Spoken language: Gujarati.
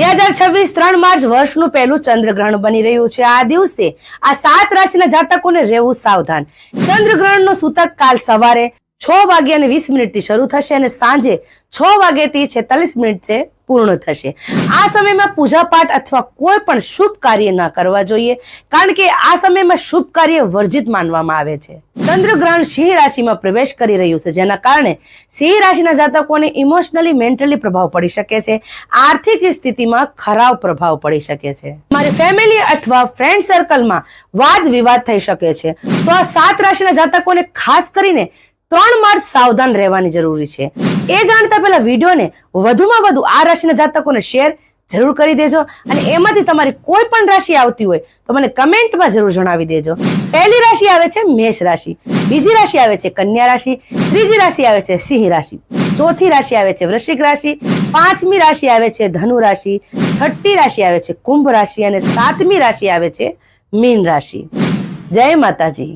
2026 3 માર્ચ વર્ષનું પહેલું ચંદ્રગ્રહણ બની રહ્યું છે। આ દિવસે આ 7 રાશિના જાતકોને રહેવું સાવધાન। ચંદ્રગ્રહણનો સૂતક કાલ સવારે 6:20 થી શરૂ થશે અને સાંજે 6:46 પૂર્ણ થશે। આ સમયમાં પૂજા પાઠ અથવા કોઈ પણ શુભ કાર્ય ન કરવા જોઈએ, કારણ કે આ સમયમાં શુભ કાર્ય વર્જિત માનવામાં આવે છે। ચંદ્રગ્રહણ સિંહ રાશિમાં પ્રવેશ કરી રહ્યું છે, જેના કારણે સિંહ રાશિના જાતકોને ઇમોશનલી મેન્ટલી પ્રભાવ પડી શકે છે। આર્થિક સ્થિતિમાં ખરાબ પ્રભાવ પડી શકે છે। તમારી ફેમિલી અથવા ફ્રેન્ડ સર્કલમાં વાદ વિવાદ થઈ શકે છે। તો આ 7 રાશિના જાતકોને ખાસ કરીને 3 માર્ચ સાવધાન રહેવાની જરૂરી છે। એ જાણતા પહેલા વિડીયોને વધુમાં વધુ આ રાશિના જાતકોને શેર જરૂર કરી દેજો અને એમાંથી તમારી કોઈ પણ રાશિ આવતી હોય તો મને કમેન્ટમાં જરૂર જણાવી દેજો। પહેલી રાશિ આવે છે મેષ રાશિ, બીજી રાશિ આવે છે કન્યા રાશિ, ત્રીજી રાશિ આવે છે સિંહ રાશિ, ચોથી રાશિ આવે છે વૃશ્ચિક રાશિ, પાંચમી રાશિ આવે છે ધનુ રાશિ, છઠ્ઠી રાશિ આવે છે કુંભ રાશિ અને સાતમી રાશિ આવે છે મીન રાશિ। જય માતાજી।